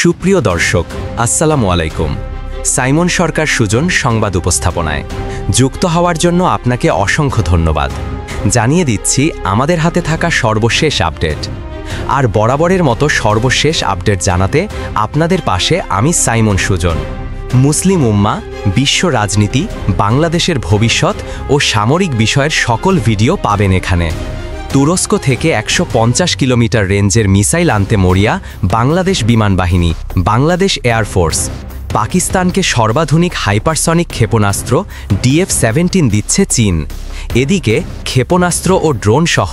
সুপ্রিয় দর্শক, আসসালামু আলাইকুম। সাইমন সরকার সুজন সংবাদ উপস্থাপনায় যুক্ত হওয়ার জন্য আপনাকে অসংখ্য ধন্যবাদ। জানিয়ে দিচ্ছি আমাদের হাতে থাকা সর্বশেষ আপডেট। আর বরাবরের মতো সর্বশেষ আপডেট জানাতে আপনাদের পাশে আমি সাইমন সুজন। মুসলিম উম্মাহ, বিশ্ব রাজনীতি, বাংলাদেশের ভবিষ্যৎ ও সামরিক বিষয়ের সকল ভিডিও পাবেন এখানে। তুরস্ক থেকে 150 কিলোমিটার রেঞ্জের মিসাইল আনতে মরিয়া বাংলাদেশ বিমান বাহিনী, বাংলাদেশ এয়ারফোর্স। পাকিস্তানকে সর্বাধুনিক হাইপারসনিক ক্ষেপণাস্ত্র DF-17 দিচ্ছে চীন। এদিকে ক্ষেপণাস্ত্র ও ড্রোন সহ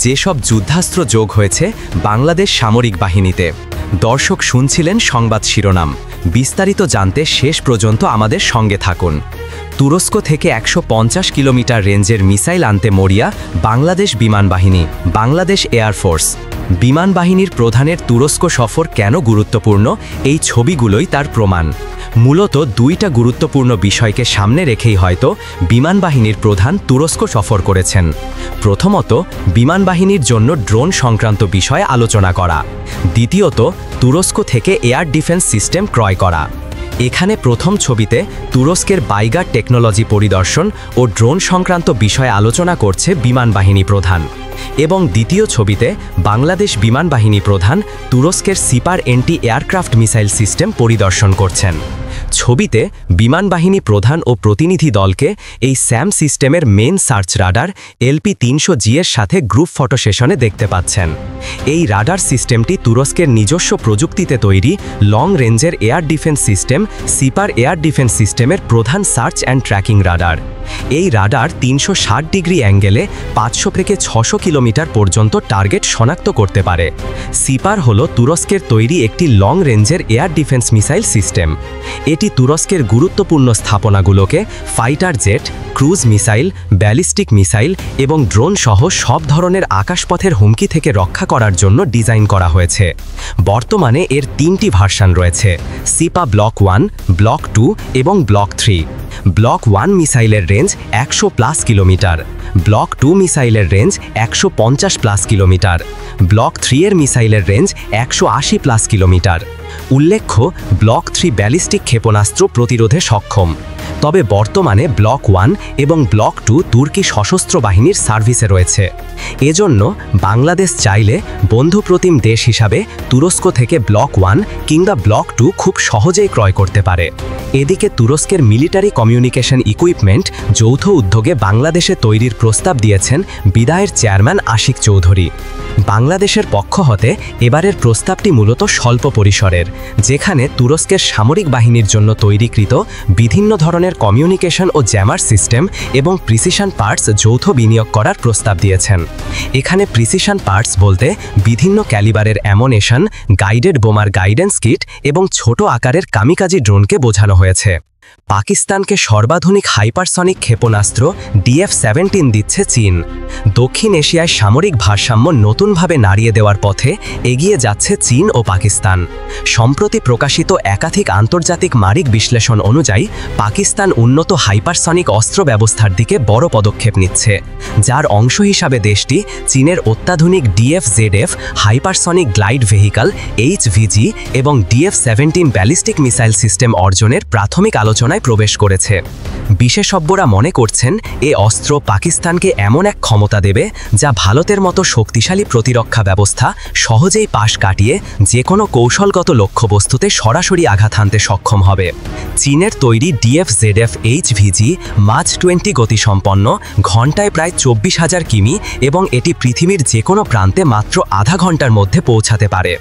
যেসব যুদ্ধাস্ত্র যোগ হয়েছে বাংলাদেশ সামরিক বাহিনীতে। দর্শক শুনছিলেন সংবাদ শিরোনাম। বিস্তারিত জানতে শেষ পর্যন্ত আমাদের সঙ্গে থাকুন। তুরস্ক থেকে 150 কিলোমিটার রেঞ্জের মিসাইল আনতে মরিয়া বাংলাদেশ বিমান বাহিনী, বাংলাদেশ এয়ারফোর্স। বিমান বাহিনীর প্রধানের তুরস্ক সফর কেন গুরুত্বপূর্ণ, এই ছবিগুলোই তার প্রমাণ। মূলত দুইটা গুরুত্বপূর্ণ বিষয়কে সামনে রেখেই হয়তো বিমান বাহিনীর প্রধান তুরস্ক সফর করেছেন। প্রথমত, বিমান বাহিনীর জন্য ড্রোন সংক্রান্ত বিষয়ে আলোচনা করা। দ্বিতীয়ত, তুরস্ক থেকে এয়ার ডিফেন্স সিস্টেম ক্রয় করা। এখানে প্রথম ছবিতে তুরস্কের বাইগার টেকনোলজি পরিদর্শন ও ড্রোন সংক্রান্ত বিষয়ে আলোচনা করছে বিমান বাহিনী প্রধান, এবং দ্বিতীয় ছবিতে বাংলাদেশ বিমান বাহিনী প্রধান তুরস্কের sipper anti aircraft missile system পরিদর্শন করছেন। ছবিতে বিমান বাহিনী প্রধান ও প্রতিনিধি দলকে এই স্যাম সিস্টেমের মেন সার্চ রাডার LP-300G এর সাথে গ্রুপ ফটো সেশনে দেখতে পাচ্ছেন। এই রাডার সিস্টেমটি তুরস্কের নিজস্ব প্রযুক্তিতে তৈরি লং রেঞ্জের air defence system sipper air defence সিস্টেমের প্রধান সার্চ অ্যান্ড ট্র্যাকিং রাডার। এই রাডার 360 ডিগ্রি অ্যাঙ্গেলে 500 থেকে 600 কিলোমিটার পর্যন্ত টার্গেট শনাক্ত করতে পারে। সিপার হল তুরস্কের তৈরি একটি লং রেঞ্জের এয়ার ডিফেন্স মিসাইল সিস্টেম। এটি তুরস্কের গুরুত্বপূর্ণ স্থাপনাগুলোকে fighter jet, cruise missile, ballistic missile এবং ড্রোন সহ সব ধরনের আকাশপথের হুমকি থেকে রক্ষা করার জন্য ডিজাইন করা হয়েছে। বর্তমানে এর 3টি ভার্সন রয়েছে: সিপা ব্লক 1, ব্লক 2 এবং ব্লক 3। ব্লক 1 মিসাইলের রেঞ্জ 100+ কিলোমিটার, ব্লক 2 মিসাইলের রেঞ্জ 150+ কিলোমিটার, ব্লক 3 এর মিসাইলের রেঞ্জ 180+ কিলোমিটার। উল্লেখ্য, ব্লক 3 ব্যালিস্টিক ক্ষেপণাস্ত্র প্রতিরোধে সক্ষম। তবে বর্তমানে ব্লক 1 এবং ব্লক 2 তুর্কি সশস্ত্র বাহিনীর সার্ভিসে রয়েছে। এজন্য বাংলাদেশ চাইলে বন্ধুপ্রতিম দেশ হিসাবে তুরস্ক থেকে ব্লক 1 কিংবা ব্লক 2 খুব সহজেই ক্রয় করতে পারে। এদিকে তুরস্কের মিলিটারি কমিউনিকেশন ইকুইপমেন্ট যৌথ উদ্যোগে বাংলাদেশে তৈরির প্রস্তাব দিয়েছেন বিদায়ের চেয়ারম্যান আশিক চৌধুরী। বাংলাদেশের পক্ষ হতে এবারের প্রস্তাবটি মূলত স্বল্প পরিসরের, যেখানে তুরস্কের সামরিক বাহিনীর জন্য তৈরিকৃত বিভিন্ন ধরনের কমিউনিকেশন ও জ্যামার সিস্টেম এবং প্রিসিশন পার্টস যৌথ বিনিয়োগ করার প্রস্তাব দিয়েছেন। এখানে প্রিসিশন পার্টস বলতে বিভিন্ন ক্যালিবারের অ্যামুনেশন, গাইডেড বোমার গাইডেন্স কিট এবং ছোট আকারের কামিকাজি ড্রোনকে বোঝানো হয়েছে। পাকিস্তানকে সর্বাধুনিক হাইপারসনিক ক্ষেপণাস্ত্র DF-17 দিচ্ছে চীন। দক্ষিণ এশিয়ায় সামরিক ভারসাম্য নতুনভাবে নাড়িয়ে দেওয়ার পথে এগিয়ে যাচ্ছে চীন ও পাকিস্তান। সম্প্রতি প্রকাশিত একাধিক আন্তর্জাতিক মারিক বিশ্লেষণ অনুযায়ী পাকিস্তান উন্নত হাইপারসনিক অস্ত্র ব্যবস্থার দিকে বড় পদক্ষেপ নিচ্ছে, যার অংশ হিসাবে দেশটি চীনের অত্যাধুনিক DF-ZF hypersonic glide vehicle HVG এবং DF-17 ব্যালিস্টিক মিসাইল সিস্টেম অর্জনের প্রাথমিক আলোচনায় প্রবেশ করেছে। বিশেষজ্ঞরা মনে করছেন এ অস্ত্র পাকিস্তানকে এমন এক ক্ষমতা দেবে যা ভারতের মতো শক্তিশালী প্রতিরক্ষা ব্যবস্থা সহজেই পাশ কাটিয়ে যে কোনো কৌশলগত লক্ষ্যবস্তুতে সরাসরি আঘাত হানতে সক্ষম হবে। চীনের তৈরি DF-ZF HVG মাচ 20 গতিসম্পন্ন, ঘণ্টায় প্রায় 24,000 কিমি এবং এটি পৃথিবীর যে কোনো প্রান্তে মাত্র আধা ঘন্টার মধ্যে পৌঁছাতে পারে।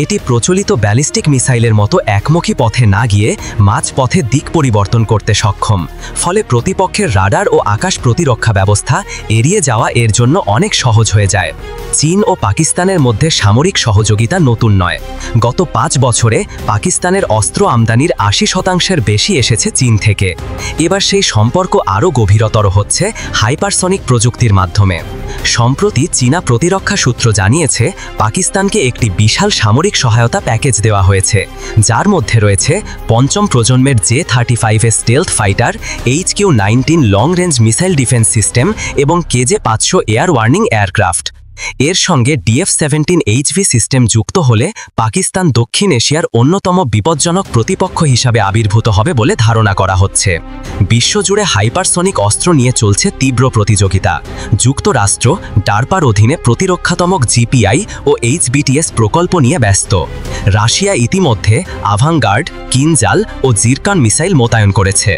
এটি প্রচলিত ব্যালিস্টিক মিসাইলের মতো একমুখী পথে না গিয়ে মাঝ পথে দিক পরিবর্তন করতে সক্ষম, ফলে প্রতিপক্ষের রাডার ও আকাশ প্রতিরক্ষা ব্যবস্থা এড়িয়ে যাওয়া এর জন্য অনেক সহজ হয়ে যায়। চীন ও পাকিস্তানের মধ্যে সামরিক সহযোগিতা নতুন নয়। গত 5 বছরে পাকিস্তানের অস্ত্র আমদানির 80% বেশি এসেছে চীন থেকে। এবার সেই সম্পর্ক আরও গভীরতর হচ্ছে হাইপারসনিক প্রযুক্তির মাধ্যমে। সম্প্রতি চীনা প্রতিরক্ষা সূত্র জানিয়েছে পাকিস্তানকে একটি বিশাল সামরিক সহায়তা প্যাকেজ দেওয়া হয়েছে, যার মধ্যে রয়েছে 5ম প্রজন্মের J-35 stealth fighter, HQ-19 long range missile defence system এবং KJ-500 এয়ার ওয়ার্নিং এয়ারক্রাফট। এর সঙ্গে DF-17HV সিস্টেম যুক্ত হলে পাকিস্তান দক্ষিণ এশিয়ার অন্যতম বিপজ্জনক প্রতিপক্ষ হিসাবে আবির্ভূত হবে বলে ধারণা করা হচ্ছে। বিশ্বজুড়ে হাইপারসনিক অস্ত্র নিয়ে চলছে তীব্র প্রতিযোগিতা। যুক্তরাষ্ট্র ডারপার অধীনে প্রতিরক্ষাত্মক GPI ও HBTS প্রকল্প নিয়ে ব্যস্ত। রাশিয়া ইতিমধ্যে আভাঙ্গার্ড, কিনজাল ও জিরকান মিসাইল মোতায়েন করেছে।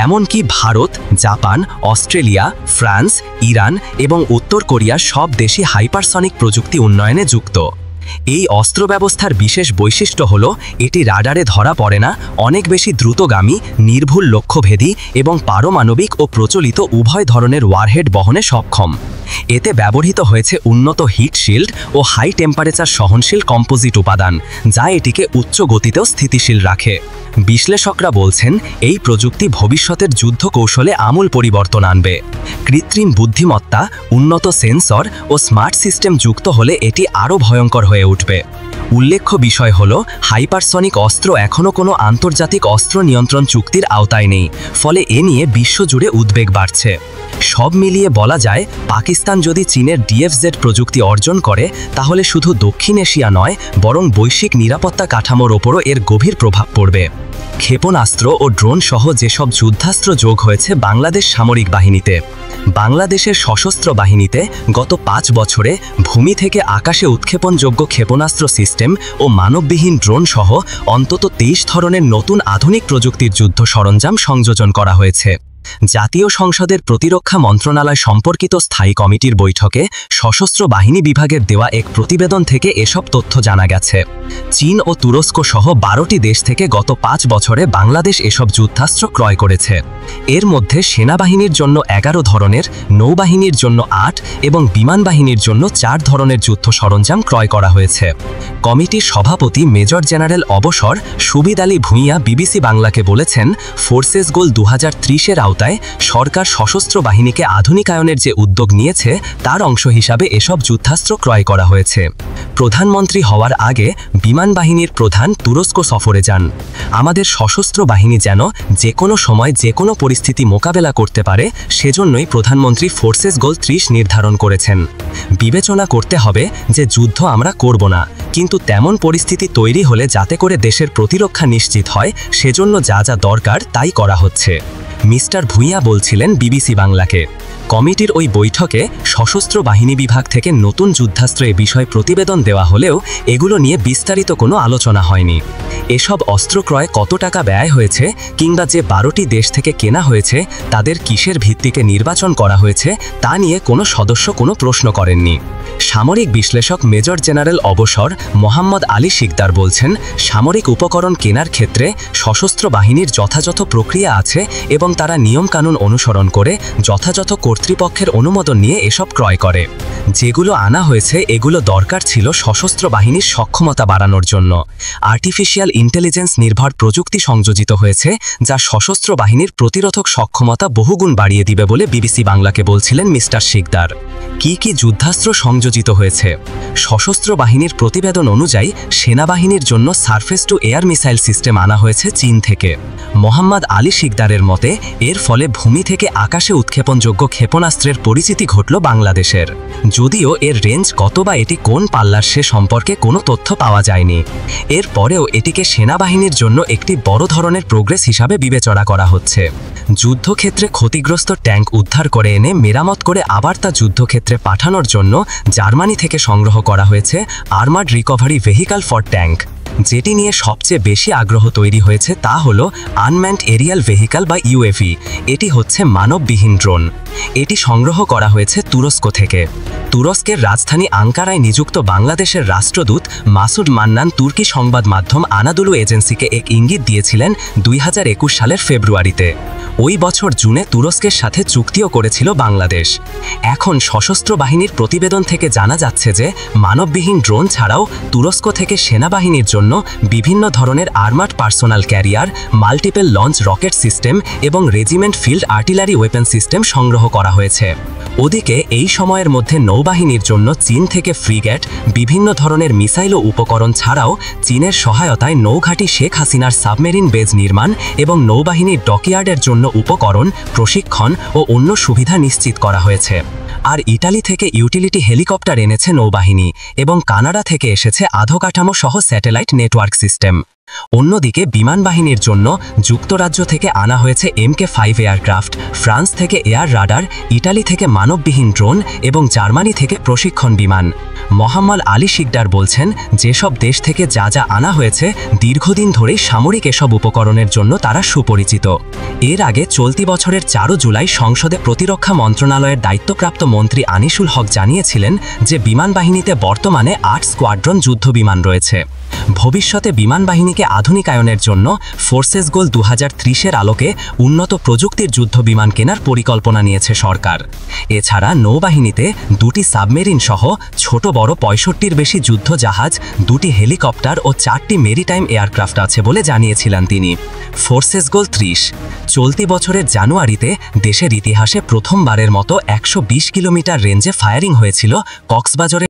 এমনকি Bharat, Japan, Australia, France, Iran এবং উত্তর কোরিয়া সব দেশই হাইপারসনিক প্রযুক্তি উন্নয়নে যুক্ত। এই অস্ত্র ব্যবস্থার বিশেষ বৈশিষ্ট্য হল এটি রাডারে ধরা পড়ে না, অনেক বেশি দ্রুতগামী, নির্ভুল লক্ষ্যভেদী এবং পারমাণবিক ও প্রচলিত উভয় ধরনের ওয়ারহেড বহনে সক্ষম। এতে ব্যবহৃত হয়েছে উন্নত হিট শিল্ড ও হাই টেম্পারেচার সহনশীল কম্পোজিট উপাদান, যা এটিকে উচ্চ গতিতেও স্থিতিশীল রাখে। বিশ্লেষকরা বলছেন এই প্রযুক্তি ভবিষ্যতের যুদ্ধ কৌশলে আমূল পরিবর্তন আনবে। কৃত্রিম বুদ্ধিমত্তা, উন্নত সেন্সর ও স্মার্ট সিস্টেম যুক্ত হলে এটি আরও ভয়ঙ্কর হয়ে উঠবে। উল্লেখ্য বিষয় হল হাইপারসনিক অস্ত্র এখনও কোনো আন্তর্জাতিক অস্ত্র নিয়ন্ত্রণ চুক্তির আওতায় নেই, ফলে এ নিয়ে বিশ্বজুড়ে উদ্বেগ বাড়ছে। সব মিলিয়ে বলা যায়, পাকিস্তান যদি চীনের DFZ প্রযুক্তি অর্জন করে তাহলে শুধু দক্ষিণ এশিয়া নয়, বরং বৈশ্বিক নিরাপত্তা কাঠামোর ওপরও এর গভীর প্রভাব পড়বে। ক্ষেপণাস্ত্র ও ড্রোন সহ যেসব যুদ্ধাস্ত্র যোগ হয়েছে বাংলাদেশ সামরিক বাহিনীতে। বাংলাদেশের সশস্ত্র বাহিনীতে গত 5 বছরে ভূমি থেকে আকাশে উৎক্ষেপণযোগ্য ক্ষেপণাস্ত্র সিস্টেম ও মানববিহীন ড্রোন সহ অন্তত 23 ধরনের নতুন আধুনিক প্রযুক্তির যুদ্ধ সরঞ্জাম সংযোজন করা হয়েছে। জাতীয় সংসদের প্রতিরক্ষা মন্ত্রণালয় সম্পর্কিত স্থায়ী কমিটির বৈঠকে সশস্ত্র বাহিনী বিভাগের দেওয়া এক প্রতিবেদন থেকে এসব তথ্য জানা গেছে। চীন ও তুরস্ক সহ 12টি দেশ থেকে গত 5 বছরে বাংলাদেশ এসব যুদ্ধাস্ত্র ক্রয় করেছে। এর মধ্যে সেনাবাহিনীর জন্য 11 ধরনের, নৌবাহিনীর জন্য 8 এবং বিমান বাহিনীর জন্য 4 ধরনের যুদ্ধ সরঞ্জাম ক্রয় করা হয়েছে। কমিটির সভাপতি মেজর জেনারেল অবসর সুবিদ আলী ভূঁইয়া BBC বাংলাকে বলেছেন, ফোর্সেস গোল 2030-এর আওতায় সরকার সশস্ত্র বাহিনীকে আধুনিকায়নের যে উদ্যোগ নিয়েছে তার অংশ হিসাবে এসব যুদ্ধাস্ত্র ক্রয় করা হয়েছে। প্রধানমন্ত্রী হওয়ার আগে বিমান বাহিনীর প্রধান তুরস্ক সফরে যান। আমাদের সশস্ত্র বাহিনী যেন যে কোনো সময় যে কোনো পরিস্থিতি মোকাবেলা করতে পারে, সেজন্যই প্রধানমন্ত্রী ফোর্সেস গোল 30 নির্ধারণ করেছেন। বিবেচনা করতে হবে যে যুদ্ধ আমরা করব না, কিন্তু তেমন পরিস্থিতি তৈরি হলে যাতে করে দেশের প্রতিরক্ষা নিশ্চিত হয়, সেজন্য যা যা দরকার তাই করা হচ্ছে। মিস্টার ভূঁইয়া বলছিলেন BBC বাংলাকে। কমিটির ওই বৈঠকে সশস্ত্র বাহিনী বিভাগ থেকে নতুন যুদ্ধাস্ত্র এ বিষয়ে প্রতিবেদন দেওয়া হলেও এগুলো নিয়ে বিস্তারিত কোনো আলোচনা হয়নি। এসব অস্ত্র ক্রয়ে কত টাকা ব্যয় হয়েছে কিংবা যে 12টি দেশ থেকে কেনা হয়েছে তাদের কিসের ভিত্তিতে নির্বাচন করা হয়েছে তা নিয়ে কোনো সদস্য কোনো প্রশ্ন করেননি। সামরিক বিশ্লেষক মেজর জেনারেল অবসর মোহাম্মদ আলী শিকদার বলছেন, সামরিক উপকরণ কেনার ক্ষেত্রে সশস্ত্র বাহিনীর যথাযথ প্রক্রিয়া আছে এবং তারা নিয়মকানুন অনুসরণ করে যথাযথ কর্তৃপক্ষের অনুমোদন নিয়ে এসব ক্রয় করে। যেগুলো আনা হয়েছে এগুলো দরকার ছিল সশস্ত্র বাহিনীর সক্ষমতা বাড়ানোর জন্য। আর্টিফিশিয়াল ইন্টেলিজেন্স নির্ভর প্রযুক্তি সংযোজিত হয়েছে, যা সশস্ত্র বাহিনীর প্রতিরোধক সক্ষমতা বহুগুণ বাড়িয়ে দিবে বলে BBC বাংলাকে বলছিলেন মিস্টার শিকদার। কি কি যুদ্ধাস্ত্র সংযোজিত হয়েছে? সশস্ত্র বাহিনীর প্রতিবেদন অনুযায়ী সেনাবাহিনীর জন্য surface two air missile system আনা হয়েছে চীন থেকে। মোহাম্মদ আলী শিকদারের মতে এর ফলে ভূমি থেকে আকাশে উৎক্ষেপণযোগ্য ক্ষেপণাস্ত্রের পরিচিতি ঘটল বাংলাদেশের। যদিও এর রেঞ্জ কত বা এটি কোন পাল্লার সে সম্পর্কে কোনো তথ্য পাওয়া যায়নি। এর পরেও এটিকে সেনাবাহিনীর জন্য একটি বড় ধরনের প্রোগ্রেস হিসাবে বিবেচনা করা হচ্ছে। যুদ্ধক্ষেত্রে ক্ষতিগ্রস্ত ট্যাঙ্ক উদ্ধার করে এনে মেরামত করে আবার তা যুদ্ধক্ষেত্রে পাঠানোর জন্য জার্মানি থেকে সংগ্রহ করা হয়েছে armoured recovery vehicle for tank. যেটি নিয়ে সবচেয়ে বেশি আগ্রহ তৈরি হয়েছে তা হলো আনম্যান্ড এরিয়াল ভেহিকল বা UAV। এটি হচ্ছে মানববিহীন ড্রোন। এটি সংগ্রহ করা হয়েছে তুরস্ক থেকে। তুরস্কের রাজধানী আঙ্কারায় নিযুক্ত বাংলাদেশের রাষ্ট্রদূত মাসুদ মান্নান তুর্কি সংবাদ মাধ্যম আনাদুলু এজেন্সিকে এক ইঙ্গিত দিয়েছিলেন 2021 সালের ফেব্রুয়ারিতে। ওই বছর জুনে তুরস্কের সাথে চুক্তিও করেছিল বাংলাদেশ। এখন সশস্ত্র বাহিনীর প্রতিবেদন থেকে জানা যাচ্ছে যে মানববিহীন ড্রোন ছাড়াও তুরস্ক থেকে সেনাবাহিনীর জন্য বিভিন্ন ধরনের armoured personnel carrier, multiple launch rocket system এবং regiment field artillery weapon system সংগ্রহ করা হয়েছে। ওদিকে এই সময়ের মধ্যে নৌবাহিনীর জন্য চীন থেকে ফ্রিগেট, বিভিন্ন ধরনের মিসাইল ও উপকরণ ছাড়াও চীনের সহায়তায় নৌঘাঁটি শেখ হাসিনার সাবমেরিন বেজ নির্মাণ এবং নৌবাহিনীর ডকইয়ার্ডের জন্য উপকরণ, প্রশিক্ষণ ও অন্য সুবিধা নিশ্চিত করা হয়েছে। আর ইটালি থেকে ইউটিলিটি হেলিকপ্টার এনেছে নৌবাহিনী এবং কানাডা থেকে এসেছে আধকাঠামো সহ স্যাটেলাইট নেটওয়ার্ক সিস্টেম। অন্যদিকে বিমান বাহিনীর জন্য যুক্তরাজ্য থেকে আনা হয়েছে MK5 এয়ারক্রাফট, ফ্রান্স থেকে এয়ার রাডার, ইটালি থেকে মানববিহীন ড্রোন এবং জার্মানি থেকে প্রশিক্ষণ বিমান। মোহাম্মদ আলী শিকদার বলছেন, যেসব দেশ থেকে যা যা আনা হয়েছে দীর্ঘদিন ধরেই সামরিক এসব উপকরণের জন্য তারা সুপরিচিত। এর আগে চলতি বছরের 4 জুলাই সংসদে প্রতিরক্ষা মন্ত্রণালয়ের দায়িত্বপ্রাপ্ত মন্ত্রী আনিসুল হক জানিয়েছিলেন যে বিমান বাহিনীতে বর্তমানে 8 স্কোয়াড্রন যুদ্ধবিমান রয়েছে। ভবিষ্যতে বিমান বাহিনীকে আধুনিকায়নের জন্য ফোর্সেস গোল 2030-এর আলোকে উন্নত প্রযুক্তির যুদ্ধবিমান কেনার পরিকল্পনা নিয়েছে সরকার। এছাড়া নৌবাহিনীতে 2টি সাবমেরিন সহ ছোট বড় 65-র বেশি যুদ্ধ জাহাজ, 2টি হেলিকপ্টার ও 4টি মেরিটাইম এয়ারক্রাফট আছে বলে জানিয়েছিলেন তিনি। ফোর্সেস গোল 30 চলতি বছরের জানুয়ারিতে দেশের ইতিহাসে প্রথমবারের মতো 120 কিলোমিটার রেঞ্জে ফায়ারিং হয়েছিল কক্সবাজারে।